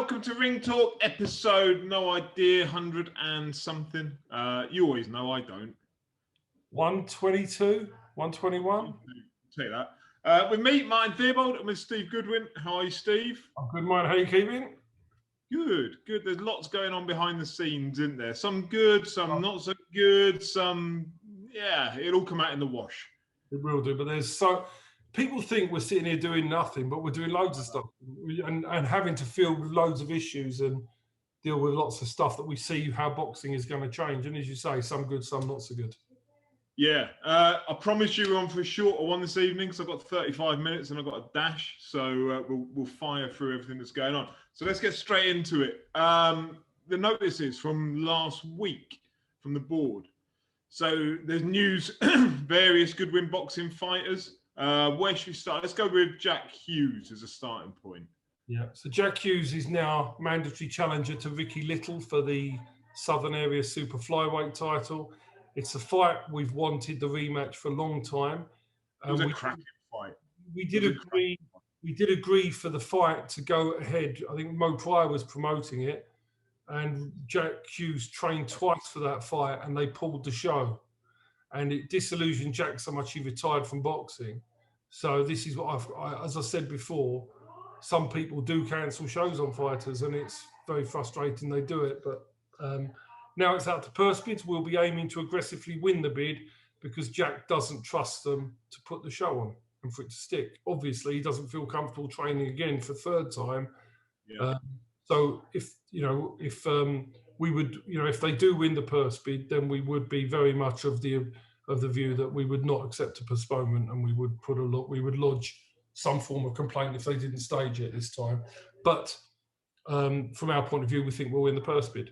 welcome to Ringtalk, episode, no idea, 100 and something. You always know, I don't. 122, 121. Take that. With me, Martin Theobald, and with Steve Goodwin. How are you, Steve? I'm good, mate. How you keeping? Good. There's lots going on behind the scenes, isn't there? Some good, some not so good, some, it'll all come out in the wash. It will do, but people think we're sitting here doing nothing, but we're doing loads of stuff and having to fill loads of issues and deal with lots of stuff that we see how boxing is going to change. And as you say, some good, some not so good. Yeah, I promised you we're on for a shorter one this evening because I've got 35 minutes and I've got a dash, so we'll fire through everything that's going on. So let's get straight into it. The notices from last week from the board. So there's news, various Goodwin boxing fighters. Where should we start? Let's go with Jack Hughes as a starting point. Yeah, so Jack Hughes is now mandatory challenger to Ricky Little for the Southern Area Super Flyweight title. It's a fight we've wanted the rematch for a long time. It was a cracking fight. We did agree for the fight to go ahead. I think Mo Pryor was promoting it, and Jack Hughes trained twice for that fight, and they pulled the show. And it disillusioned Jack so much he retired from boxing. So this is what as I said before, some people do cancel shows on fighters, and it's very frustrating they do it. But now it's out to purse bids. We'll be aiming to aggressively win the bid because Jack doesn't trust them to put the show on and for it to stick. Obviously, he doesn't feel comfortable training again for third time. Yeah. So if they do win the purse bid, then we would be very much of the view that we would not accept a postponement, and we would lodge some form of complaint if they didn't stage it this time. But from our point of view, we think we'll win the purse bid.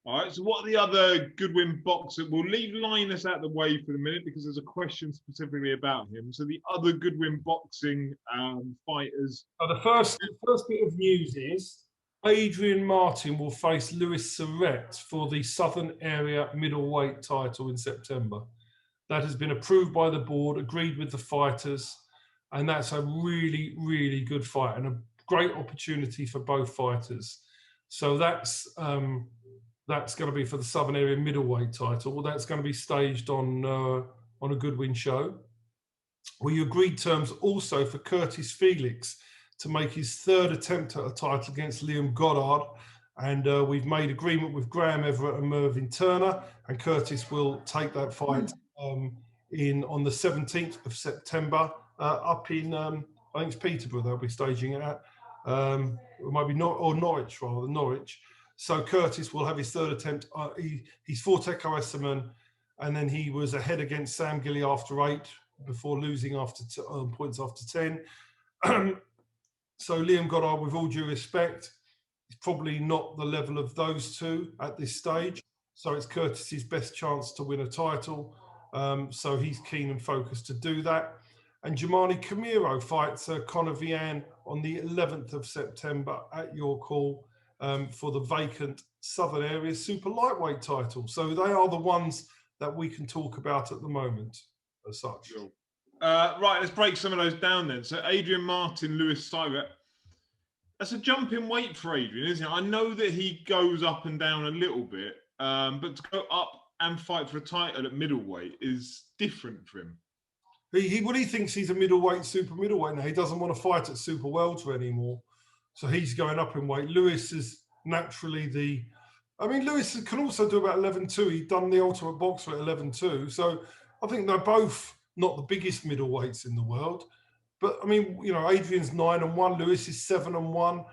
All right, so what are the other Goodwin boxers? We'll leave Linus out of the way for the minute because there's a question specifically about him. So the other Goodwin boxing fighters. The first bit of news is Adrian Martin will face Lewis Cerret for the Southern Area Middleweight title in September. That has been approved by the board, agreed with the fighters, and that's a really, really good fight and a great opportunity for both fighters. So that's going to be for the Southern Area Middleweight title. That's going to be staged on a Goodwin show. We agreed terms also for Curtis Felix to make his third attempt at a title against Liam Goddard. And we've made agreement with Graham Everett and Mervyn Turner, and Curtis will take that fight on the 17th of September up in, I think it's Peterborough they'll be staging it at. It might be Norwich. So Curtis will have his third attempt. He's fought Eko Esserman, and then he was ahead against Sam Gilly after 8 before losing after points after 10. So Liam Goddard, with all due respect, is probably not the level of those two at this stage. So it's Curtis's best chance to win a title. So he's keen and focused to do that. And Jamani Camiro fights Conor Vian on the 11th of September at York Hall for the vacant Southern Area Super Lightweight title. So they are the ones that we can talk about at the moment as such. Sure. Right, let's break some of those down then. So Adrian Martin, Lewis Cerret. That's a jump in weight for Adrian, isn't it? I know that he goes up and down a little bit, but to go up and fight for a title at middleweight is different for him. He thinks he's a middleweight, super middleweight now. He doesn't want to fight at super welter anymore. So he's going up in weight. Lewis is naturally Lewis can also do about 11-2. He'd done the Ultimate Boxer at 11-2. So I think they're both not the biggest middleweights in the world. But, Adrian's 9-1. Lewis is 7-1.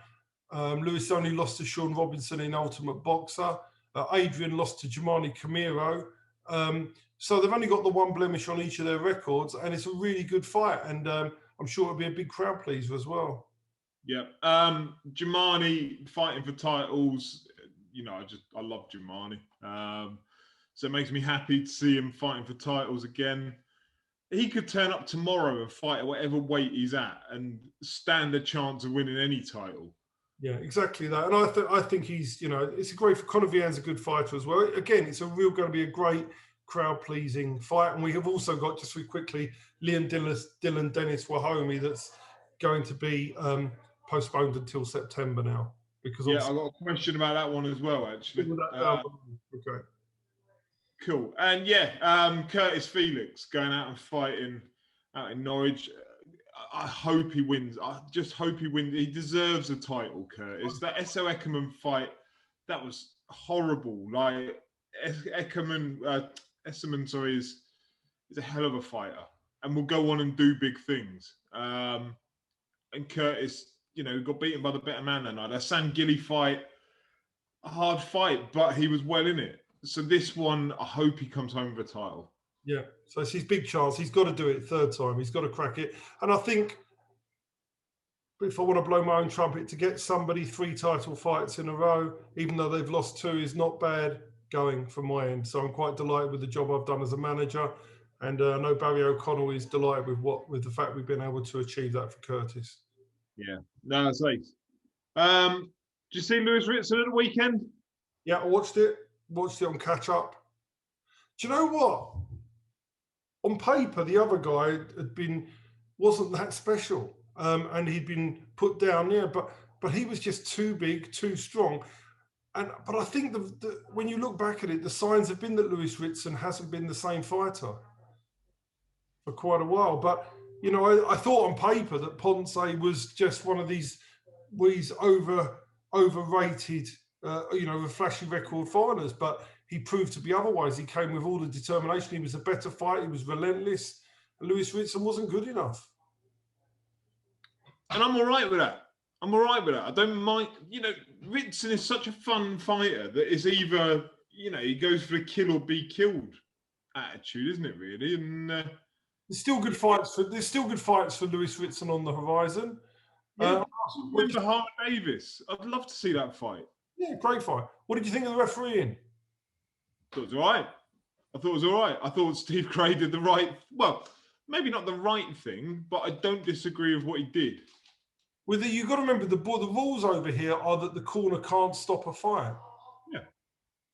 Lewis only lost to Sean Robinson in Ultimate Boxer. Adrian lost to Jamani Camiro. So they've only got the one blemish on each of their records, and it's a really good fight. And I'm sure it'll be a big crowd pleaser as well. Yeah. Jamani fighting for titles, I love Jamani. So it makes me happy to see him fighting for titles again. He could turn up tomorrow and fight at whatever weight he's at and stand a chance of winning any title. Yeah, exactly that. And I think he's, it's a great, Conor Vian's a good fighter as well. Again, it's going to be a great crowd-pleasing fight. And we have also got, just really quickly, Dylan Dennis Wahomey that's going to be postponed until September now. because Yeah, I got a question about that one as well, actually. Okay. Cool. And Curtis Felix going out and fighting out in Norwich. I hope he wins. I just hope he wins. He deserves a title, Curtis. That Esso Eckerman fight, that was horrible. Like Esserman, sorry, is a hell of a fighter and will go on and do big things. And Curtis, got beaten by the better man that night. That Sam Gilly fight, a hard fight, but he was well in it. So this one, I hope he comes home with a title. Yeah, so it's his big chance. He's got to do it third time. He's got to crack it. And I think, if I want to blow my own trumpet, to get somebody 3 title fights in a row, even though they've lost 2, is not bad going from my end. So I'm quite delighted with the job I've done as a manager. And I know Barry O'Connell is delighted with the fact we've been able to achieve that for Curtis. Yeah, no, it's nice. Did you see Lewis Ritson at the weekend? Yeah, I watched it on catch up. Do you know what? On paper, the other guy wasn't that special, and he'd been put down there, but he was just too big, too strong. But I think when you look back at it, the signs have been that Lewis Ritson hasn't been the same fighter for quite a while. But I thought on paper that Ponce was just one of these overrated, with flashy record fighters, but he proved to be otherwise. He came with all the determination. He was a better fighter. He was relentless. And Lewis Ritson wasn't good enough. And I'm all right with that. I don't mind. Ritson is such a fun fighter that is either, he goes for the kill or be killed attitude, isn't it, really? And there's still good fights for Lewis Ritson on the horizon. Yeah, remember Hart Davis? I'd love to see that fight. Yeah, great fight. What did you think of the refereeing? I thought it was all right. I thought Steve Gray did the right, well, maybe not the right thing, but I don't disagree with what he did. You've got to remember the rules over here are that the corner can't stop a fight. Yeah.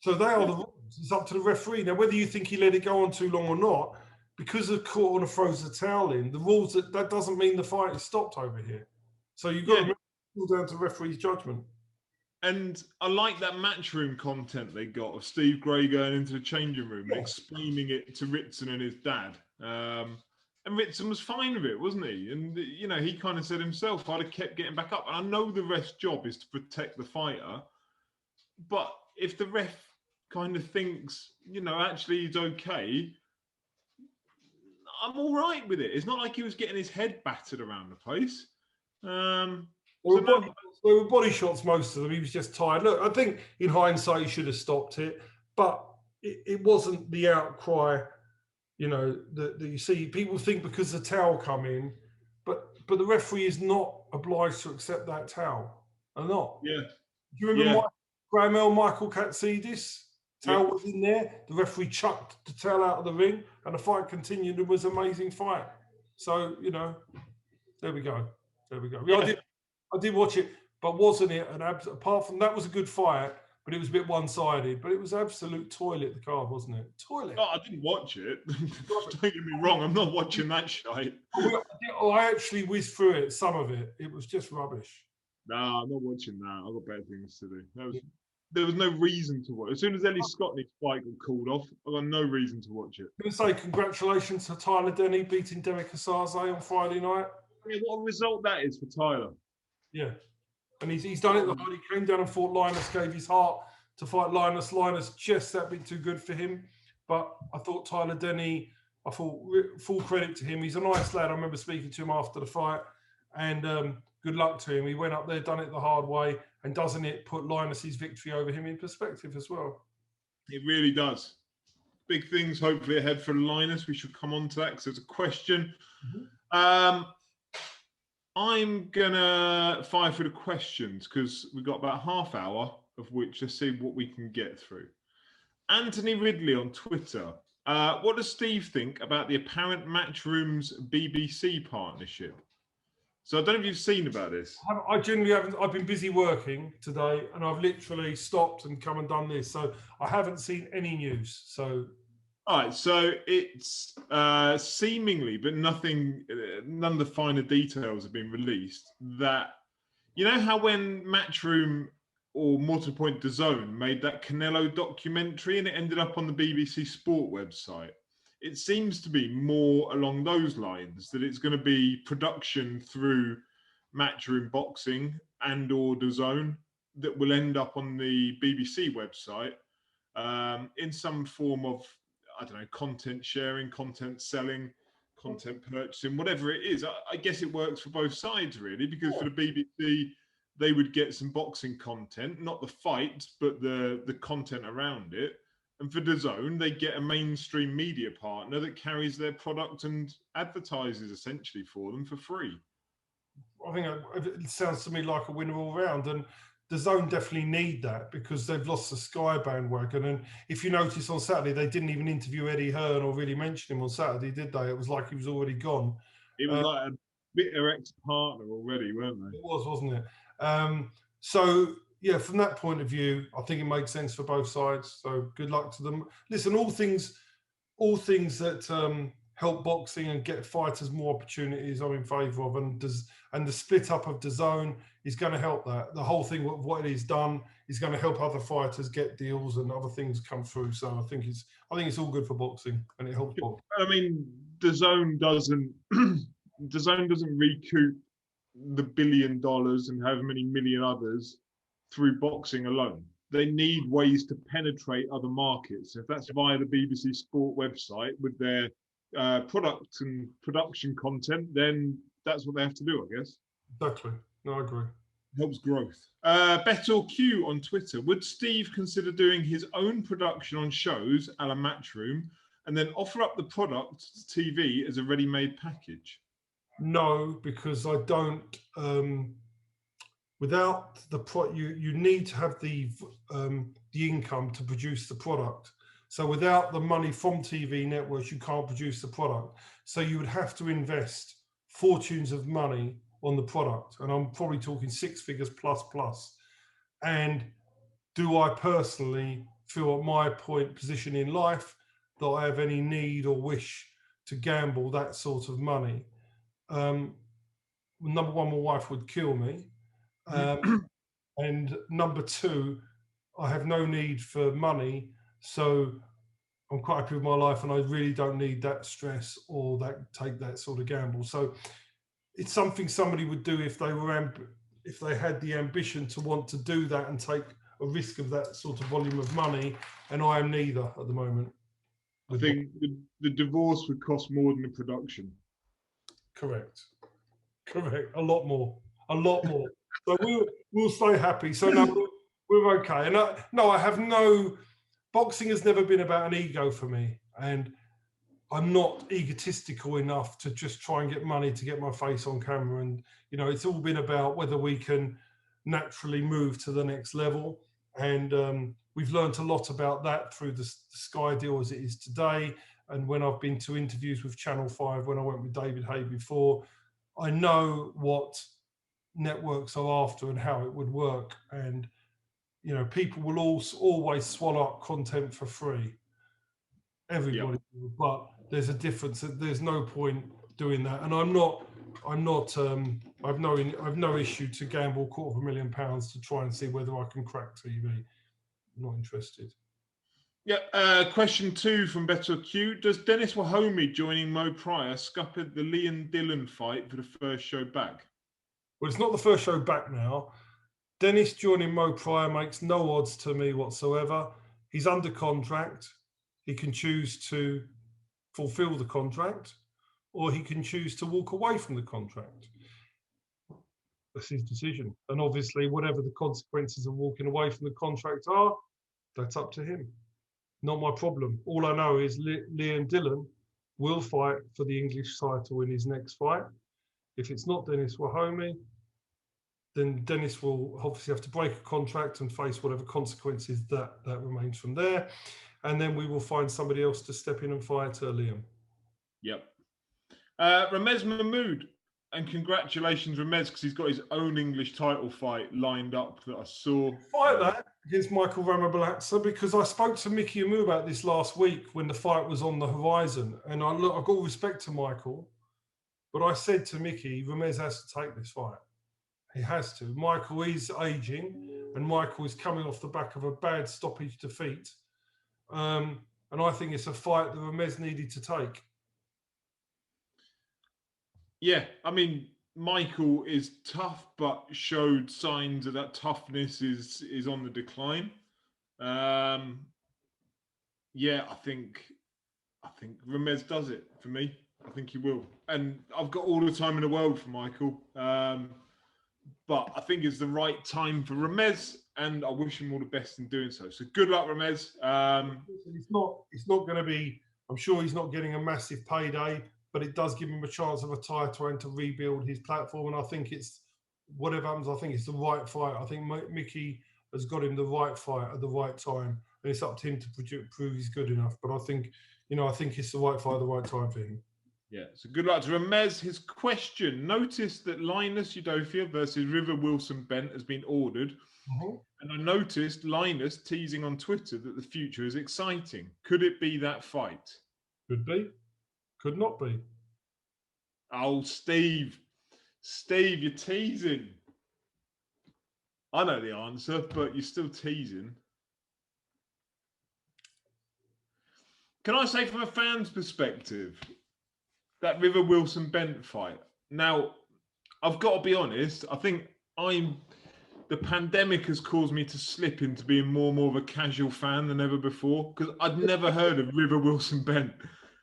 So they are the rules. It's up to the referee. Now, whether you think he let it go on too long or not, because the corner throws the towel in, the rules that doesn't mean the fight is stopped over here. So you've got to remember it's all down to referee's judgment. And I like that matchroom content they got of Steve Gray going into the changing room and explaining it to Ritson and his dad. And Ritson was fine with it, wasn't he? And, he kind of said himself, I'd have kept getting back up. And I know the ref's job is to protect the fighter. But if the ref kind of thinks, actually he's okay, I'm all right with it. It's not like he was getting his head battered around the place. There were body shots, most of them. He was just tired. Look, I think in hindsight he should have stopped it, but it wasn't the outcry, that you see. People think because the towel come in, but the referee is not obliged to accept that towel. Or not. Yeah. Do you remember Michael Katsidis? Towel was in there. The referee chucked the towel out of the ring, and the fight continued. It was an amazing fight. So there we go. Yeah. I did watch it, but wasn't it apart from that was a good fight, but it was a bit one-sided. But it was absolute toilet, the card, wasn't it? Toilet. Oh, I didn't watch it. Don't get me wrong, I'm not watching that shite. I actually whizzed through it, some of it. It was just rubbish. No, I'm not watching that. I've got better things to do. There was no reason to watch. As soon as Ellie Scotney's fight got called off, I got no reason to watch it. I'm going to say congratulations to Tyler Denny beating Derek Asase on Friday night. Yeah, what a result that is for Tyler. Yeah. And he's done it. He came down and fought Linus, gave his heart to fight Linus. Linus just that bit too good for him. But I thought Tyler Denny, full credit to him. He's a nice lad. I remember speaking to him after the fight. And good luck to him. He went up there, done it the hard way. And doesn't it put Linus's victory over him in perspective as well? It really does. Big things hopefully ahead for Linus. We should come on to that because there's a question. Mm-hmm. I'm going to fire through the questions because we've got about half hour of which to see what we can get through. Anthony Ridley on Twitter. What does Steve think about the apparent Matchroom's BBC partnership? So I don't know if you've seen about this. I generally haven't. I've been busy working today and I've literally stopped and come and done this. So I haven't seen any news. So... All right, so it's seemingly, but none of the finer details have been released, that You know how when Matchroom or Multipoint DAZN made that Canelo documentary and it ended up on the BBC Sport website? It seems to be more along those lines, that it's going to be production through Matchroom Boxing and or DAZN that will end up on the BBC website in some form of, I don't know, content sharing, content selling, content purchasing, whatever it is. I guess it works for both sides, really, because for the BBC, they would get some boxing content, not the fight, but the content around it. And for DAZN, they get a mainstream media partner that carries their product and advertises essentially for them for free. I think it sounds to me like a winner all round, and DAZN definitely need that because they've lost the Sky bandwagon. And if you notice on Saturday, they didn't even interview Eddie Hearn or really mention him on Saturday, did they? It was like he was already gone. It was like a bitter ex-partner already, weren't they? It was, wasn't it? So yeah, from that point of view, I think it makes sense for both sides. So good luck to them. Listen, all things that help boxing and get fighters more opportunities, I'm in favour of. And the split up of DAZN is going to help that. The whole thing of what he's done is going to help other fighters get deals and other things come through. So I think it's all good for boxing and it helps boxing. I mean, DAZN doesn't recoup the $1 billion and however many million others through boxing alone. They need ways to penetrate other markets. If that's via the BBC Sport website with their product and production content, then that's what they have to do, I guess. Exactly. No, I agree. Helps growth. Beto Q on Twitter. Would Steve consider doing his own production on shows a la Matchroom and then offer up the product to TV as a ready-made package? No, because I don't. Without you need to have the income to produce the product. So without the money from TV networks, you can't produce the product. So you would have to invest fortunes of money on the product, and I'm probably talking 6 figures plus. And do I personally feel at my position in life that I have any need or wish to gamble that sort of money? Number one, my wife would kill me. And number two, I have no need for money. So I'm quite happy with my life and I really don't need that stress or take that sort of gamble. So it's something somebody would do if they had the ambition to want to do that and take a risk of that sort of volume of money. And I am neither at the moment. I think the divorce would cost more than the production. Correct. A lot more. So we'll stay happy. So no, we're okay. And I have no. Boxing has never been about an ego for me, and I'm not egotistical enough to just try and get money to get my face on camera. And it's all been about whether we can naturally move to the next level. And we've learned a lot about that through the Sky deal as it is today. And when I've been to interviews with Channel 5, when I went with David Hay before, I know what networks are after and how it would work. And, people will always swallow up content for free. Everybody, yep. But there's a difference. There's no point doing that. And I've no issue to gamble £250,000 to try and see whether I can crack TV. I'm not interested. Yeah. Question 2 from Beto Q. Does Dennis Wahomey joining Mo Pryor scuppered the Leon Dillon fight for the first show back? Well, it's not the first show back now. Dennis joining Mo Pryor makes no odds to me whatsoever. He's under contract. He can choose to fulfill the contract, or he can choose to walk away from the contract. That's his decision. And obviously, whatever the consequences of walking away from the contract are, that's up to him. Not my problem. All I know is Leon Dillon will fight for the English title in his next fight. If it's not Dennis Wahomey, then Dennis will obviously have to break a contract and face whatever consequences that remains from there. And then we will find somebody else to step in and fight Liam. Yep. Ramez Mahmood. And congratulations, Ramez, because he's got his own English title fight lined up that I saw. Fight that against Michael Ramabalaksa, because I spoke to Mickey Amu about this last week when the fight was on the horizon. And I've got all respect to Michael, but I said to Mickey, Ramez has to take this fight. He has to. Michael is aging, and Michael is coming off the back of a bad stoppage defeat. And I think it's a fight that Ramez needed to take. Yeah, I mean, Michael is tough, but showed signs that toughness is on the decline. Yeah, I think Ramez does it for me. I think he will, and I've got all the time in the world for Michael. But I think it's the right time for Ramez, and I wish him all the best in doing so. So good luck, Ramez. It's not going to be. I'm sure he's not getting a massive payday, but it does give him a chance of a title and to rebuild his platform. And I think it's whatever happens. I think it's the right fight. I think Mickey has got him the right fight at the right time, and it's up to him to prove he's good enough. But I think it's the right fight at the right time for him. Yeah, so good luck to Ramez. His question: notice that Linus Udofia versus River Wilson Bent has been ordered. And I noticed Linus teasing on Twitter that the future is exciting. Could it be that fight? Could be. Could not be. Oh, Steve. Steve, you're teasing. I know the answer, but you're still teasing. Can I say from a fan's perspective, that River Wilson Bent fight? Now, I've got to be honest, I think the pandemic has caused me to slip into being more and more of a casual fan than ever before, because I'd never heard of River Wilson Bent.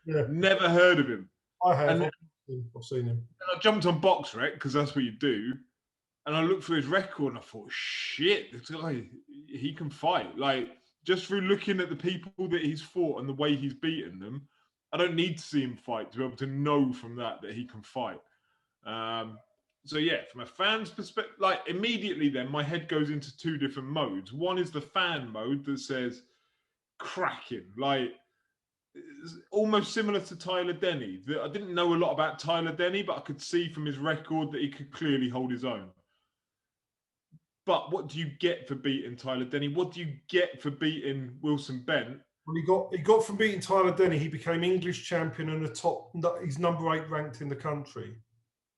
Yeah. Never heard of him. I have. I've seen him. And I jumped on BoxRec, because that's what you do. And I looked through his record and I thought, shit, this guy, he can fight. Like, just through looking at the people that he's fought and the way he's beaten them, I don't need to see him fight to be able to know from that he can fight. So yeah, from a fan's perspective, like immediately then my head goes into two different modes. One is the fan mode that says cracking, like almost similar to Tyler Denny. I didn't know a lot about Tyler Denny, but I could see from his record that he could clearly hold his own. But what do you get for beating Tyler Denny? What do you get for beating Wilson Bent? Well, he got from beating Tyler Denny, he became English champion and he's number 8 ranked in the country.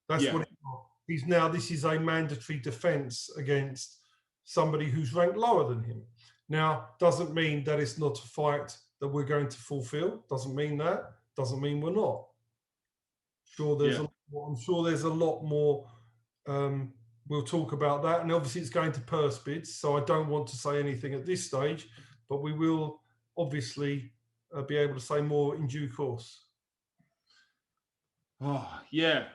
That's what he got. This is a mandatory defense against somebody who's ranked lower than him. Now, doesn't mean that it's not a fight that we're going to fulfill. Doesn't mean that. Doesn't mean we're not. I'm sure there's a lot more. We'll talk about that. And obviously it's going to purse bids. So I don't want to say anything at this stage, but we will obviously be able to say more in due course. Oh, yeah.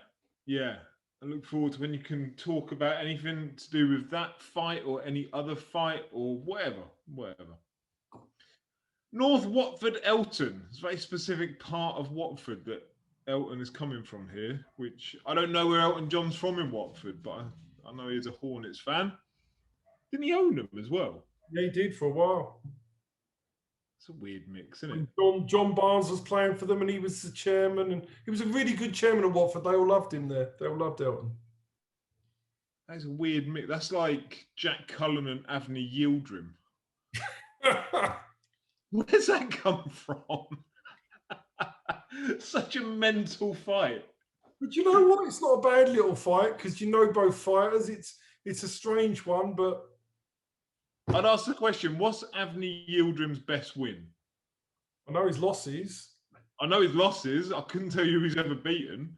Yeah. I look forward to when you can talk about anything to do with that fight or any other fight or whatever. North Watford Elton. It's a very specific part of Watford that Elton is coming from here, which I don't know where Elton John's from in Watford, but I know he's a Hornets fan. Didn't he own them as well? Yeah, he did for a while. It's a weird mix, isn't it? John Barnes was playing for them and he was the chairman, and he was a really good chairman of Watford. They all loved him there. They all loved Elton. That's a weird mix. That's like Jack Cullen and Avni Yildirim. Where's that come from? Such a mental fight. But you know what? It's not a bad little fight because you know both fighters. It's a strange one, but I'd ask the question, what's Avni Yildirim's best win? I know his losses. I couldn't tell you who he's ever beaten.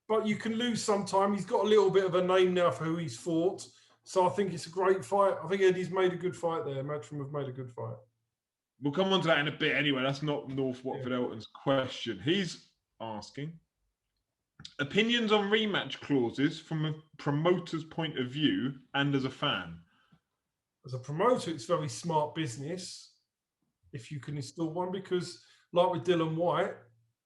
But you can lose sometime. He's got a little bit of a name now for who he's fought. So I think it's a great fight. I think Eddie's made a good fight there. Matchroom have made a good fight. We'll come on to that in a bit anyway. That's not North Watford Elton's question. He's asking, opinions on rematch clauses from a promoter's point of view and as a fan. As a promoter, it's very smart business if you can install one, because like with Dylan White,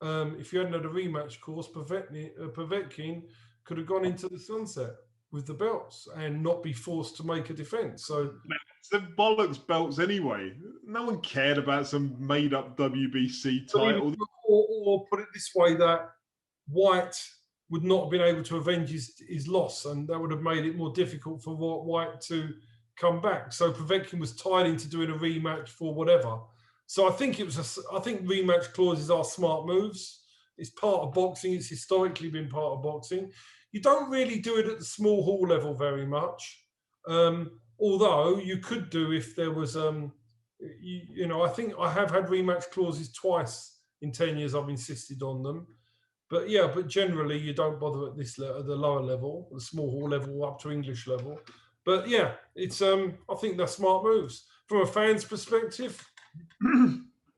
if you hadn't had a rematch clause, Povetkin could have gone into the sunset with the belts and not be forced to make a defense. So it's the bollocks belts anyway. No one cared about some made-up WBC title. Or put it this way, that White would not have been able to avenge his loss, and that would have made it more difficult for White to come back. So Povetkin was tied into doing a rematch for whatever. So I think rematch clauses are smart moves. It's part of boxing. It's historically been part of boxing. You don't really do it at the small hall level very much. Although you could do if there was, you know, I think I have had rematch clauses twice in 10 years. I've insisted on them. But yeah, but generally you don't bother at this at the lower level, the small hall level up to English level. But yeah, it's I think they're smart moves. From a fan's perspective,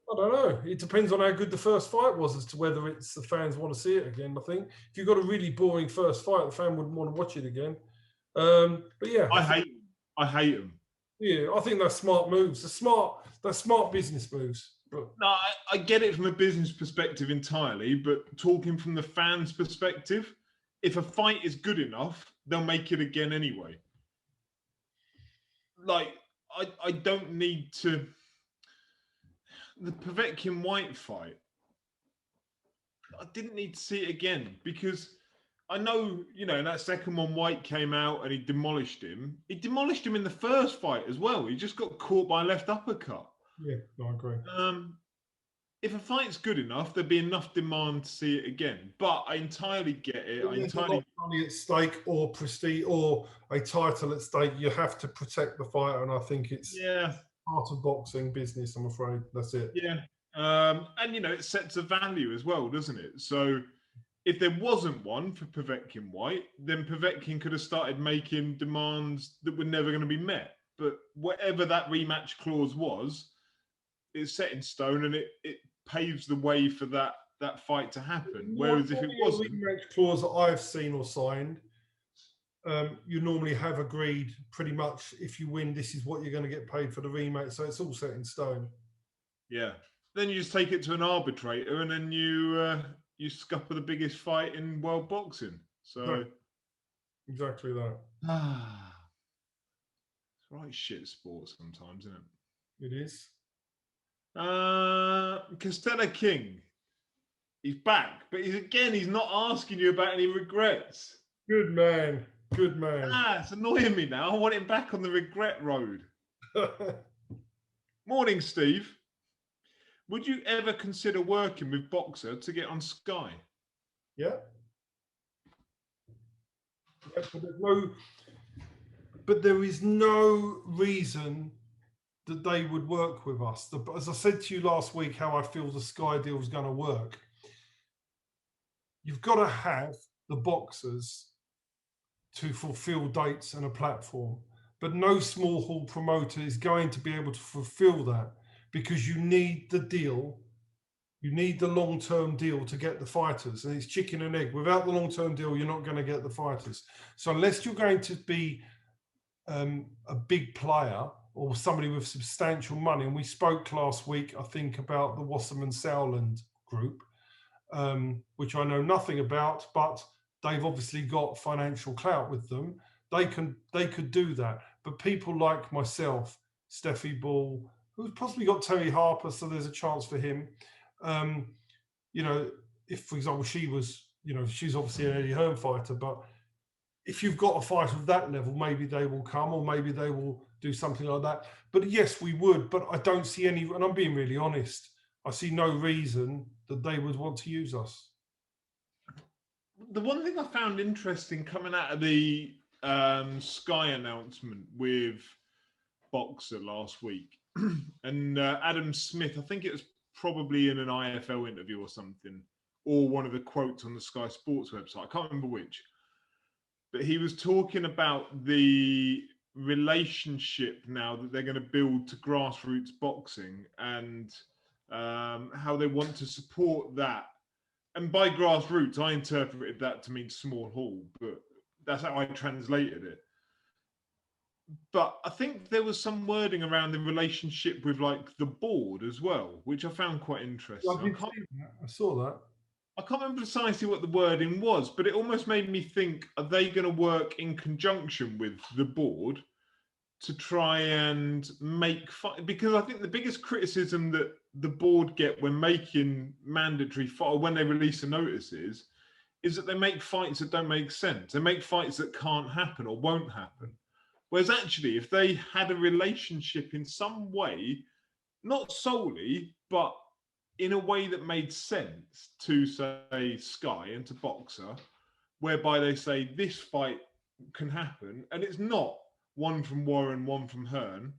I don't know. It depends on how good the first fight was as to whether it's the fans want to see it again. I think if you've got a really boring first fight, the fan wouldn't want to watch it again. But yeah, I hate them. Yeah, I think they're smart moves. They're smart business moves. But No, I get it from a business perspective entirely, but talking from the fans' perspective, if a fight is good enough, they'll make it again anyway. Like, I don't need to. The Povetkin White fight, I didn't need to see it again because I know, you know, in that second one, White came out and he demolished him. He demolished him in the first fight as well. He just got caught by a left uppercut. yeah, no, I agree. If a fight's good enough, there'd be enough demand to see it again. But I entirely get it. There's a lot of money at stake, or prestige, or a title at stake. You have to protect the fighter, and I think it's part of boxing business. I'm afraid that's it. Yeah, and you know, it sets a value as well, doesn't it? So if there wasn't one for Povetkin White, then Povetkin could have started making demands that were never going to be met. But whatever that rematch clause was, it's set in stone, and it paves the way for that fight to happen. Whereas if it wasn't, rematch clause that I've seen or signed, you normally have agreed pretty much if you win, this is what you're going to get paid for the rematch. So it's all set in stone. Yeah. Then you just take it to an arbitrator, and then you scupper the biggest fight in world boxing. So exactly that. It's right shit sport sometimes, isn't it? It is. Costella King. He's back, but he's not asking you about any regrets. Good man. Good man. It's annoying me now. I want him back on the regret road. Morning, Steve. Would you ever consider working with Boxer to get on Sky? Yeah. But there is no reason that they would work with us. As I said to you last week, how I feel the Sky deal is going to work. You've got to have the boxers to fulfill dates and a platform. But no small hall promoter is going to be able to fulfill that because you need the deal. You need the long-term deal to get the fighters. And it's chicken and egg. Without the long-term deal, you're not going to get the fighters. So unless you're going to be a big player or somebody with substantial money, and we spoke last week, I think, about the Wasserman Sowland group, which I know nothing about, but they've obviously got financial clout with them. They could do that. But people like myself, Steffi Ball, who's possibly got Terry Harper, so there's a chance for him. You know, if, for example, she was, you know, she's obviously an Eddie Hearn fighter, but if you've got a fight of that level, maybe they will come, or maybe they will do something like that. But yes, we would, but I don't see any, and I'm being really honest, I see no reason that they would want to use us. The one thing I found interesting coming out of the Sky announcement with Boxer last week, and Adam Smith, I think it was probably in an IFL interview or something, or one of the quotes on the Sky Sports website, I can't remember which, but he was talking about the relationship now that they're going to build to grassroots boxing, and how they want to support that. And by grassroots, I interpreted that to mean small hall, but that's how I translated it. But I think there was some wording around the relationship with like the board as well, which I found quite interesting. I saw that. I can't remember precisely what the wording was, but it almost made me think, are they going to work in conjunction with the board to try and make fight? Because I think the biggest criticism that the board get when making mandatory fight, or when they release the notices, is that they make fights that don't make sense. They make fights that can't happen or won't happen. Whereas actually, if they had a relationship in some way, not solely, but in a way that made sense to, say, Sky and to Boxer, whereby they say this fight can happen, and it's not one from Warren, one from Hearn.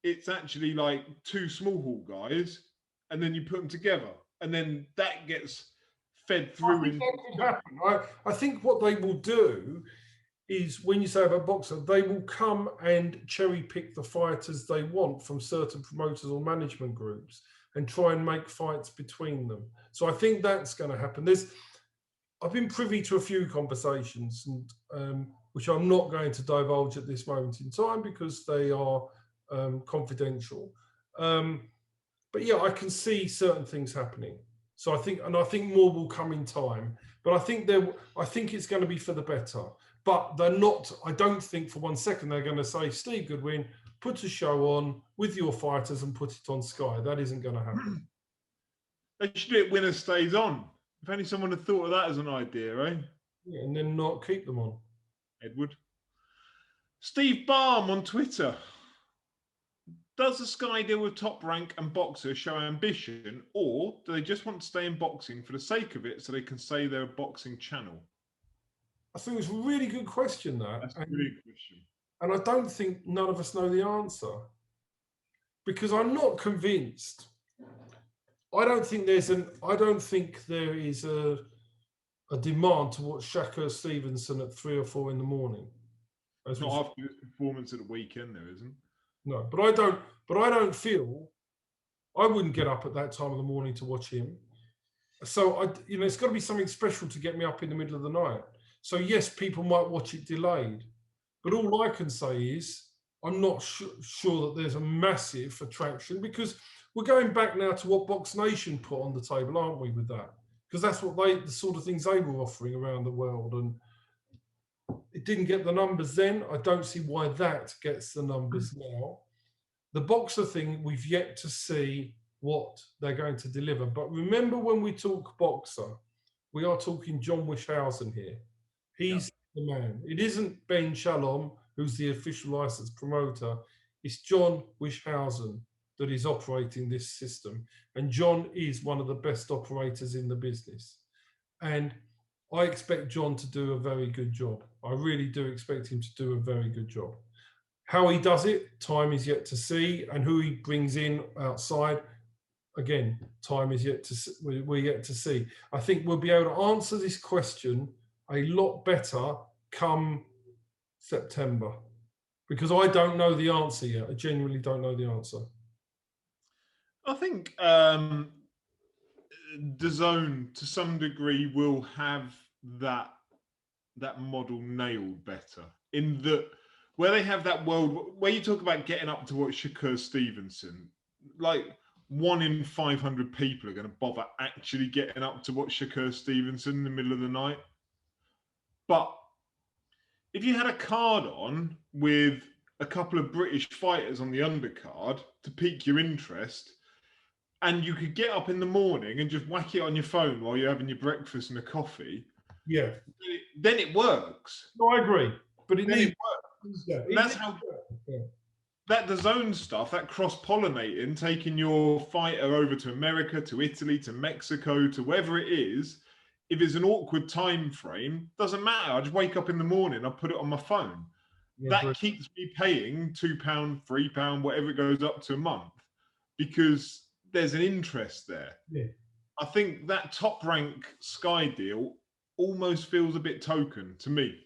It's actually like two small hall guys, and then you put them together, and then that gets fed through. I think that could happen. I think what they will do is, when you say about boxer, they will come and cherry pick the fighters they want from certain promoters or management groups and try and make fights between them. So I think that's going to happen. I've been privy to a few conversations, and which I'm not going to divulge at this moment in time because they are confidential. But yeah, I can see certain things happening. So I think more will come in time. But I think it's going to be for the better. But they're not. I don't think for 1 second they're going to say, Steve Goodwin, put a show on with your fighters and put it on Sky. That isn't going to happen. They should do it winner stays on. If only someone had thought of that as an idea, eh? Yeah, and then not keep them on. Edward. Steve Barm on Twitter. Does the Sky deal with Top Rank and Boxer show ambition, or do they just want to stay in boxing for the sake of it so they can say they're a boxing channel? I think it's a really good question, that. That's a really good question. And I don't think none of us know the answer. Because I'm not convinced. I don't think there is a demand to watch Shakur Stevenson at 3 or 4 in the morning. It's not after his performance at the weekend, there isn't. No, but I don't feel I wouldn't get up at that time of the morning to watch him. So it's got to be something special to get me up in the middle of the night. So yes, people might watch it delayed, but all I can say is I'm not sure that there's a massive attraction, because we're going back now to what Box Nation put on the table, aren't we, with that? Because that's what the sort of things they were offering around the world, and it didn't get the numbers then. I don't see why that gets the numbers now. The Boxer thing, we've yet to see what they're going to deliver. But remember, when we talk Boxer, we are talking John Wishausen here. He's the man. It isn't Ben Shalom, who's the official licensed promoter. It's John Wishausen that is operating this system. And John is one of the best operators in the business. And I expect John to do a very good job. I really do expect him to do a very good job. How he does it, time is yet to see. And who he brings in outside, again, time is yet to see. We're yet to see. I think we'll be able to answer this question a lot better come September, because I don't know the answer yet. I genuinely don't know the answer. I think DAZN to some degree will have that model nailed better, in that where they have that world where you talk about getting up to watch Shakur Stevenson, like 1 in 500 people are going to bother actually getting up to watch Shakur Stevenson in the middle of the night. But if you had a card on with a couple of British fighters on the undercard to pique your interest, and you could get up in the morning and just whack it on your phone while you're having your breakfast and a coffee, then it works. No, I agree. But it needs works. Yeah, that's how that DAZN stuff, that cross-pollinating, taking your fighter over to America, to Italy, to Mexico, to wherever it is, if it's an awkward time frame, doesn't matter. I just wake up in the morning, I put it on my phone. Yeah, that keeps me paying £2, £3, whatever it goes up to a month, because there's an interest there. Yeah. I think that Top Rank Sky deal almost feels a bit token to me.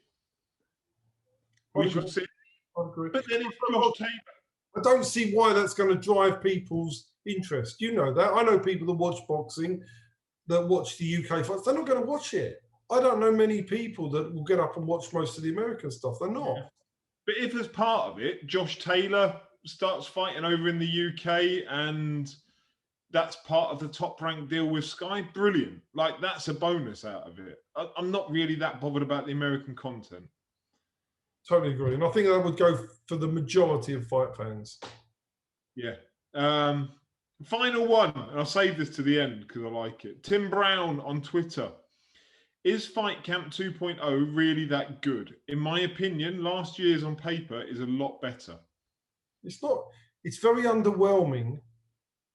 We shall see. But then it's Josh Taylor. I don't see why that's going to drive people's interest. You know that. I know people that watch boxing, that watch the UK fights. They're not going to watch it. I don't know many people that will get up and watch most of the American stuff. They're not. Yeah. But if as part of it, Josh Taylor starts fighting over in the UK and that's part of the Top Rank deal with Sky, brilliant. Like, that's a bonus out of it. I'm not really that bothered about the American content. Totally agree. And I think that would go for the majority of fight fans. Yeah. Final one, and I'll save this to the end because I like it. Tim Brown on Twitter. Is Fight Camp 2.0 really that good? In my opinion, last year's on paper is a lot better. It's not. It's very underwhelming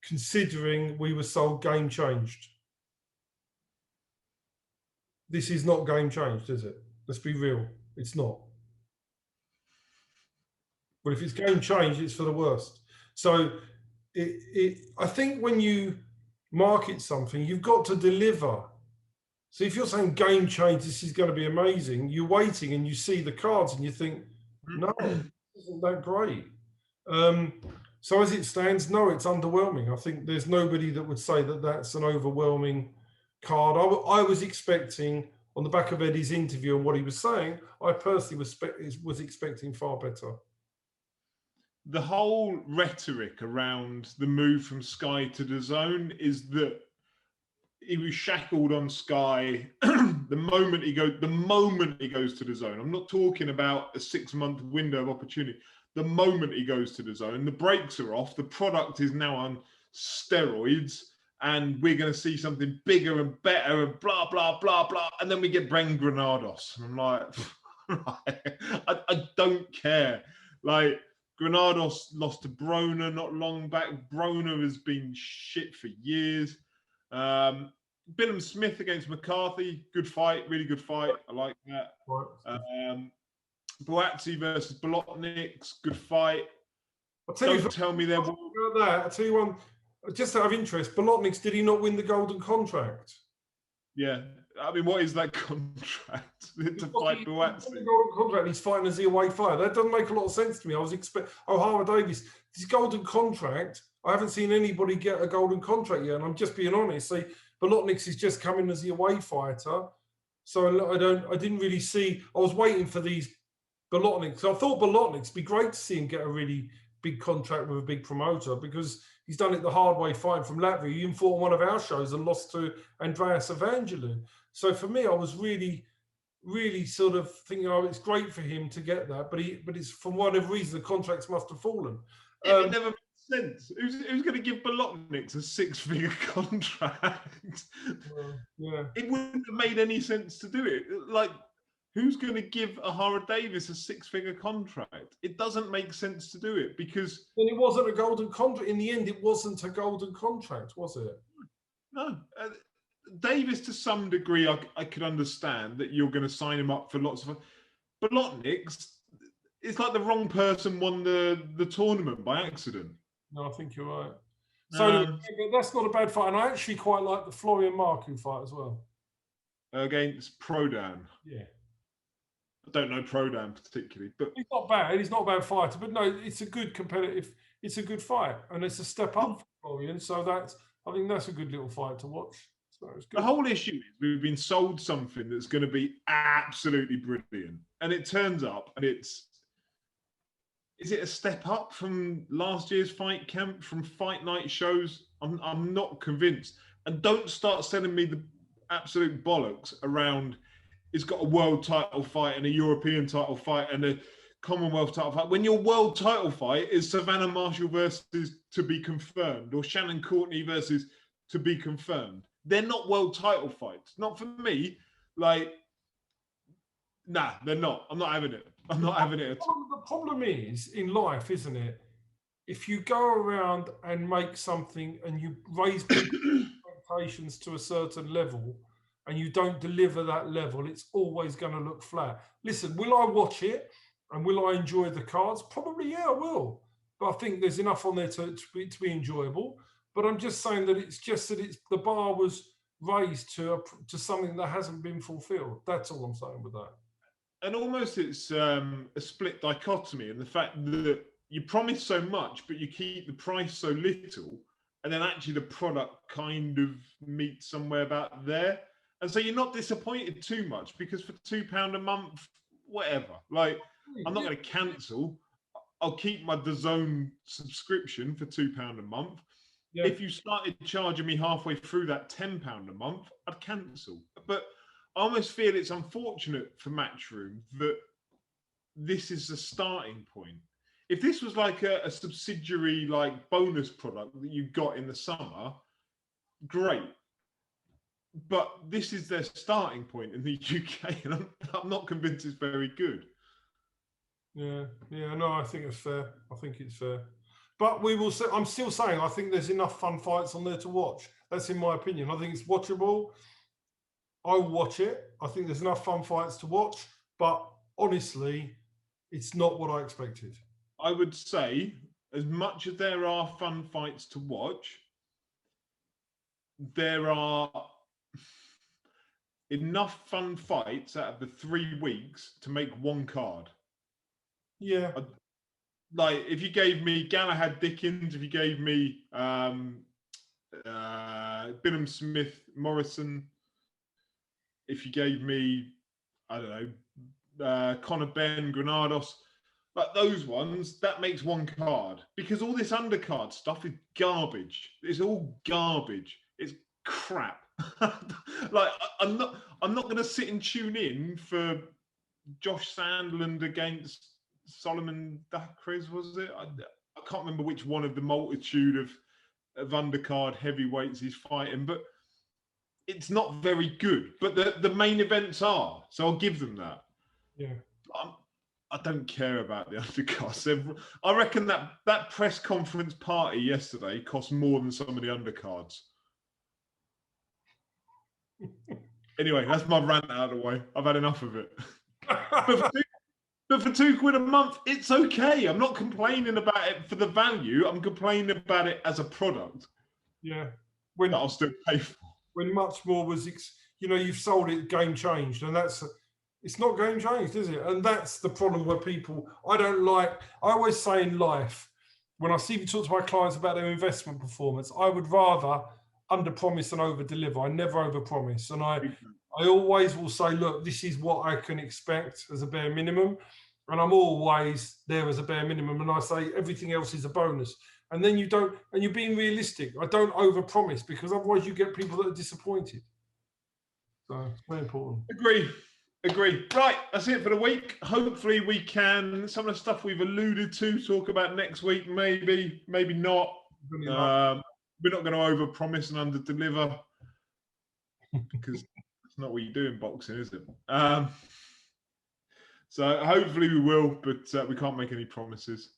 considering we were sold game changed. this is not game changed, is it? Let's be real. It's not. But if it's game changed, it's for the worst. So I think when you market something, you've got to deliver. So if you're saying game change, this is going to be amazing, you're waiting and you see the cards and you think, no, this isn't that great. So as it stands, no, it's underwhelming. I think there's nobody that would say that that's an overwhelming card. I was expecting, on the back of Eddie's interview and what he was saying, I personally was expecting far better. The whole rhetoric around the move from Sky to DAZN is that he was shackled on Sky the moment he goes to DAZN. I'm not talking about a 6-month window of opportunity. The moment he goes to DAZN, the brakes are off. The product is now on steroids, and we're going to see something bigger and better, and blah blah blah blah. And then we get Bren Granados, and I'm like, I don't care. Like, Granados lost to Broner not long back. Broner has been shit for years. Billum Smith against McCarthy, good fight, really good fight. I like that. Boazzi versus Bolotniks, good fight. Don't tell me they're about that. I'll tell you one, just out of interest, Bolotniks, did he not win the golden contract? Yeah. I mean, what is that contract to fight Boazzi? The golden contract, he's fighting as the away fighter. That doesn't make a lot of sense to me. I was expecting O'Hara Davies, this golden contract. I haven't seen anybody get a golden contract yet, and I'm just being honest. See, Bolotniks is just coming as the away fighter, so I didn't really see. I was waiting for these Bolotniks. I thought Bolotniks would be great to see him get a really big contract with a big promoter, because he's done it the hard way fighting from Latvia. He even fought on one of our shows and lost to Andreas Evangelou. So for me, I was really sort of thinking, oh, it's great for him to get that, but it's, for whatever reason, the contracts must have fallen. It never made sense. Who's going to give Bolotniks a 6-figure contract? Yeah. It wouldn't have made any sense to do it. Like, who's going to give O'Hara Davies a 6-figure contract? It doesn't make sense to do it, because... Then it wasn't a golden contract. In the end, it wasn't a golden contract, was it? No. Davies, to some degree, I could understand that you're going to sign him up for lots of... Bolotniks, it's like the wrong person won the tournament by accident. No, I think you're right. So that's not a bad fight. And I actually quite like the Florian Marku fight as well. Against Prodan. Yeah. I don't know Prodan particularly, but he's not bad. He's not a bad fighter, but no, it's a good competitive. It's a good fight, and it's a step up for Florian. So I think that's a good little fight to watch. So it's good. The whole issue is we've been sold something that's going to be absolutely brilliant, and it turns up, and is it a step up from last year's fight camp, from fight night shows? I'm not convinced. And don't start selling me the absolute bollocks around. It's got a world title fight and a European title fight and a Commonwealth title fight, when your world title fight is Savannah Marshall versus to be confirmed, or Shannon Courtney versus to be confirmed. They're not world title fights. Not for me. Like, nah, they're not. I'm not having it. I'm not having it at all. The problem is, in life, isn't it? If you go around and make something and you raise expectations to a certain level, and you don't deliver that level, it's always going to look flat. Listen, will I watch it and will I enjoy the cards? Probably, yeah, I will. But I think there's enough on there to be enjoyable. But I'm just saying that it's just that the bar was raised to something that hasn't been fulfilled. That's all I'm saying with that. And almost it's a split dichotomy in the fact that you promise so much, but you keep the price so little, and then actually the product kind of meets somewhere about there. And so you're not disappointed too much, because for £2 a month, whatever. Like, I'm not going to cancel. I'll keep my DAZN subscription for £2 a month. Yeah. If you started charging me halfway through that £10 a month, I'd cancel. But I almost feel it's unfortunate for Matchroom that this is the starting point. If this was like a subsidiary, like bonus product that you got in the summer, great. But this is their starting point in the UK, and I'm not convinced it's very good. Yeah, no, I think it's fair. But we will see. I'm still saying I think there's enough fun fights on there to watch. That's in my opinion. I think it's watchable. I'll watch it. I think there's enough fun fights to watch, but honestly, it's not what I expected. I would say, as much as there are fun fights to watch, there are enough fun fights out of the 3 weeks to make one card. Yeah. Like, if you gave me Galahad Dickens, if you gave me Bingham Smith Morrison, if you gave me, I don't know, Conor Ben Granados, like those ones, that makes one card. Because all this undercard stuff is garbage. It's all garbage. It's crap. Like, I'm not going to sit and tune in for Josh Sandland against Solomon Dakriz, was it? I can't remember which one of the multitude of undercard heavyweights he's fighting, but it's not very good. But the main events are, so I'll give them that. Yeah. I don't care about the undercards. I reckon that press conference party yesterday cost more than some of the undercards. Anyway, that's my rant out of the way. I've had enough of it. But for £2 a month, it's okay. I'm not complaining about it for the value. I'm complaining about it as a product. Yeah. That I'll still pay for. When much more was, you've sold it, game changed, and it's not game changed, is it? And that's the problem where people, I always say in life, when I see you talk to my clients about their investment performance, I would rather under promise and over deliver. I never over promise. And I always will say, look, this is what I can expect as a bare minimum. And I'm always there as a bare minimum. And I say everything else is a bonus. And then you're being realistic. I don't over promise, because otherwise you get people that are disappointed. So it's very important. Agree. Right, that's it for the week. Hopefully we can, some of the stuff we've alluded to, talk about next week, maybe not. We're not going to over promise and under deliver, because that's not what you do in boxing, is it? So hopefully we will, but we can't make any promises.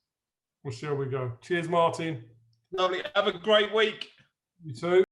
We'll see how we go. Cheers, Martin. Lovely. Have a great week. You too.